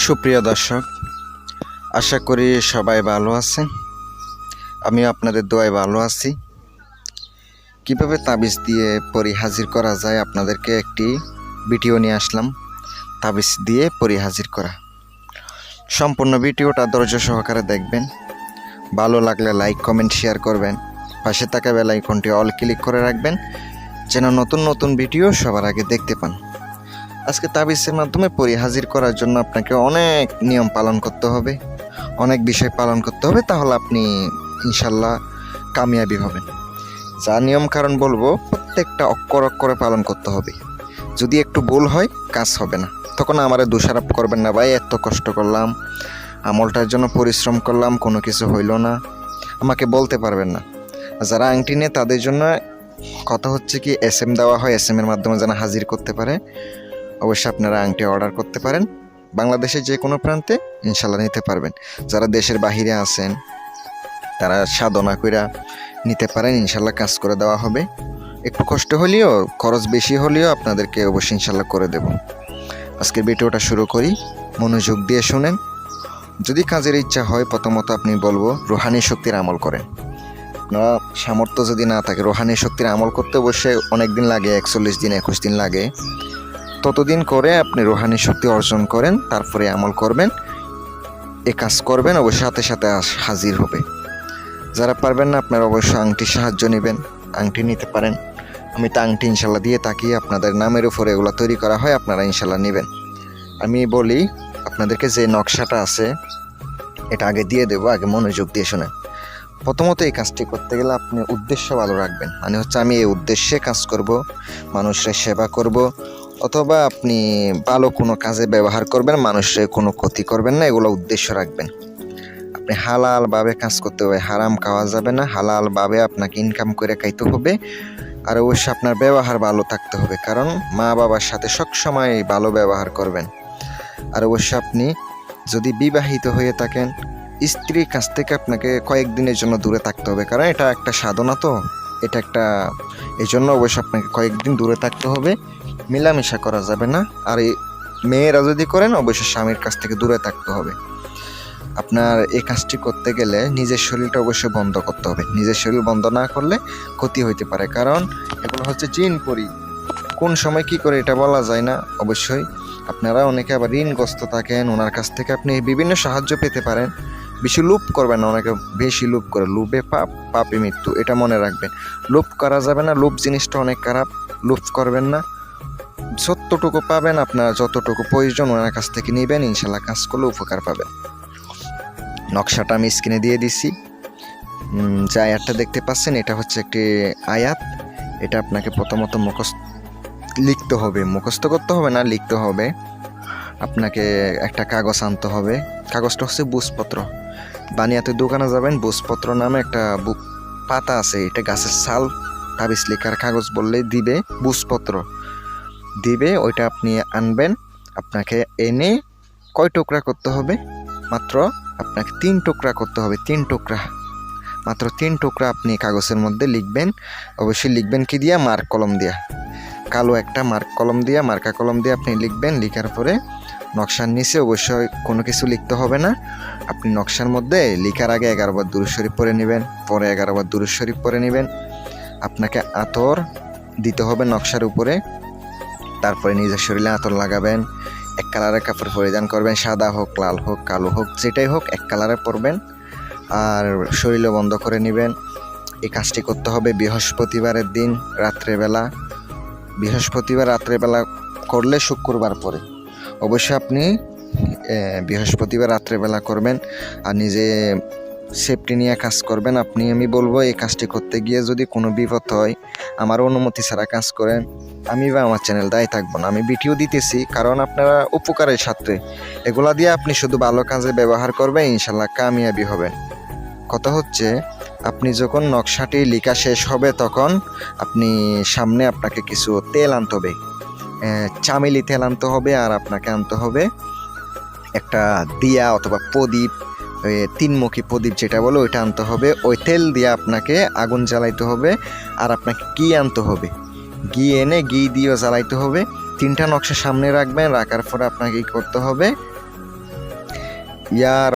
সুপ্রিয় দর্শক, আশা করি সবাই ভালো আছেন। আমি আপনাদের দোয়ায় ভালো আছি। কিভাবে তাবিজ দিয়ে পরি হাজির করা যায় আপনাদেরকে একটি ভিডিও নিয়ে আসলাম। তাবিজ দিয়ে পরি হাজির করা। সম্পূর্ণ ভিডিওটা ধৈর্য সহকারে দেখবেন। ভালো লাগলে লাইক কমেন্ট শেয়ার করবেন। পাশে থাকা বেল আইকনটি অল ক্লিক করে রাখবেন যেন নতুন নতুন ভিডিও সবার আগে দেখতে পান। আজকে তাবিজের মাধ্যমে পরি হাজির করার জন্য আপনাকে অনেক নিয়ম পালন করতে হবে, অনেক বিষয় পালন করতে হবে, তাহলে আপনি ইনশাল্লাহ কামিয়াবি হবেন। যা নিয়ম কারণ বলবো প্রত্যেকটা অক্ষর অক্ষরে পালন করতে হবে। যদি একটু ভুল হয় কাজ হবে না, তখন আমারে দোষারোপ করবেন না, ভাই এত কষ্ট করলাম, আমলটার জন্য পরিশ্রম করলাম, কোনো কিছু হইল না, আমাকে বলতে পারবেন না। যারা আংটি নেয় তাদের জন্য কথা হচ্ছে কি SM দেওয়া হয়, SM এর মাধ্যমে যেন হাজির করতে পারে। অবশ্যই আপনারা আংটি অর্ডার করতে পারেন, বাংলাদেশের যে কোনো প্রান্তে ইনশাল্লাহ নিতে পারবেন। যারা দেশের বাহিরে আছেন তারা সাধনা কইরা নিতে পারেন, ইনশাল্লাহ কাজ করে দেওয়া হবে। একটু কষ্ট হলেও, খরচ বেশি হলেও আপনাদেরকে অবশ্যই ইনশাল্লাহ করে দেব। আজকের ভিডিওটা শুরু করি, মনোযোগ দিয়ে শুনেন। যদি কাজের ইচ্ছা হয়, প্রথমত আপনি বলবো রুহানি শক্তির আমল করেন। আপনারা সামর্থ্য যদি না থাকে, রুহানি শক্তির আমল করতে অবশ্যই অনেক দিন লাগে, 41 দিন 21 দিন লাগে। ততদিন করে আপনি রুহানি শক্তি অর্জন করেন, তারপরে আমল করবেন, এ কাজ করবেন, অবশ্যই সাথে সাথে হাজির হবে। যারা পারবেন না আপনারা অবশ্যই আংটির সাহায্য নেবেন, আংটি নিতে পারেন। আমি তো আংটি ইনশাল্লাহ দিয়ে থাকি, আপনাদের নামের উপরে এগুলো তৈরি করা হয়, আপনারা ইনশাল্লাহ নেবেন। আমি বলি আপনাদেরকে যে নকশাটা আছে এটা আগে দিয়ে দেবো, আগে মনোযোগ দিয়ে শোনেন। প্রথমত এই কাজটি করতে গেলে আপনি উদ্দেশ্য ভালো রাখবেন, মানে হচ্ছে আমি এই উদ্দেশ্যে কাজ করব, মানুষের সেবা করব, অথবা আপনি ভালো কোনো কাজে ব্যবহার করবেন, মানুষের কোনো ক্ষতি করবেন না, এগুলো উদ্দেশ্য রাখবেন। আপনি হালালভাবে কাজ করতে হবে, হারাম খাওয়া যাবে না, হালালভাবে আপনাকে ইনকাম করে খাইতে হবে। আর অবশ্যই আপনার ব্যবহার ভালো থাকতে হবে, কারণ মা বাবার সাথে সবসময় ভালো ব্যবহার করবেন। আর অবশ্যই আপনি যদি বিবাহিত হয়ে থাকেন, স্ত্রীর কাছ থেকে আপনাকে কয়েকদিনের জন্য দূরে থাকতে হবে, কারণ এটা একটা সাধনা, তো এটা একটা, এই জন্য অবশ্যই আপনাকে কয়েকদিন দূরে থাকতে হবে, মেলামেশা করা যাবে না। আর এই মেয়েরা যদি করেন অবশ্যই স্বামীর কাছ থেকে দূরে থাকতে হবে। আপনার এই কাজটি করতে গেলে নিজের শরীরটা অবশ্যই বন্ধ করতে হবে। নিজের শরীর বন্ধ না করলে ক্ষতি হইতে পারে, কারণ এগুলো হচ্ছে জিন পরি, কোন সময় কি করে এটা বলা যায় না। অবশ্যই আপনারা অনেকে আবার ঋণগ্রস্ত থাকেন, ওনার কাছ থেকে আপনি বিভিন্ন সাহায্য পেতে পারেন। বেশি লোভ করবেন না, অনেকে বেশি লোভ করে, লোভে পাপ, পাপে মৃত্যু, এটা মনে রাখবেন। লোভ করা যাবে না, লোভ জিনিসটা অনেক খারাপ, লোভ করবেন না। যতটুকু পাবেন আপনার, যতটুকু প্রয়োজন ওনার কাছ থেকে নেবেন, ইনশাল্লাহ কাজ করলে উপকার পাবেন। নকশাটা আমি স্ক্রিনে দিয়ে দিছি, যে আয়াতটা দেখতে পাচ্ছেন এটা হচ্ছে একটি আয়াত। এটা আপনাকে প্রথমত লিখতে হবে, মুখস্থ করতে হবে না, লিখতে হবে। আপনাকে একটা কাগজ আনতে হবে, কাগজটা হচ্ছে বুঝপত্র। বানিয়াতে দোকানে যাবেন, বুঝপত্র নামে একটা পাতা আছে, এটা গাছের ছাল, তাবিজ লেখার কাগজ বললেই দিবে, বুঝপত্র দিবে, ওইটা আপনি আনবেন। আপনাকে এনে কয় টুকরা করতে হবে, মাত্র আপনাকে 3 টুকরা করতে হবে, 3 টুকরা, মাত্র 3 টুকরা আপনি কাগজের মধ্যে লিখবেন। অবশ্যই লিখবেন কি দিয়া, মার্ক কলম দিয়া, কালো একটা মার্ক কলম দিয়া, মার্কা কলম দিয়ে আপনি লিখবেন। লিখার পরে নকশার নিচে অবশ্যই কোনো কিছু লিখতে হবে না। আপনি নকশার মধ্যে লিখার আগে 11 বার দুরূদ শরীফ পড়ে নেবেন, পরে 11 বার দুরূদ শরীফ পড়ে নেবেন। আপনাকে আতর দিতে হবে নকশার উপরে, তারপরে নিজের শরীরে আতর লাগাবেন। এক কালারের কাপড় পরিধান করবেন, সাদা হোক, লাল হোক, কালো হোক, যেটাই হোক এক কালারে পরবেন। আর শরীরও বন্ধ করে নেবেন। এই কাজটি করতে হবে বৃহস্পতিবারের দিন রাত্রেবেলা। বৃহস্পতিবার রাত্রেবেলা করলে শুক্রবার পরে অবশ্যই আপনি বৃহস্পতিবার রাত্রেবেলা করবেন। আর নিজে সেফটি নিয়ে কাজ করবেন। আমি বলবো এই কাজটি করতে গিয়ে যদি কোনো বিপদ হয়, আমার অনুমতি ছাড়া কাজ করেন, আমি বা আমার চ্যানেল দায়ী থাকবো না। আমি ভিডিও দিতেছি কারণ আপনারা উপকারের সাথে, এগুলা দিয়ে আপনি শুধু ভালো কাজে ব্যবহার করবেন, ইনশাল্লাহ কামিয়াবি হবেন। কথা হচ্ছে আপনি যখন নকশাটি লেখা শেষ হবে, তখন আপনি সামনে আপনাকে কিছু তেল আনতে হবে, চামেলি তেল আনতে হবে। আর আপনাকে আনতে হবে একটা দিয়া অথবা প্রদীপ, 3মুখী প্রদীপ যেটা বলো, ওইটা আনতে হবে। ওই তেল দিয়ে আপনাকে আগুন জ্বালাইতে হবে। আর আপনাকে ঘি আনতে হবে, ঘি এনে ঘি দিয়েও জ্বালাইতে হবে। 3টা নকশা সামনে রাখবেন, রাখার পরে আপনাকে কি করতে হবে, ইয়ার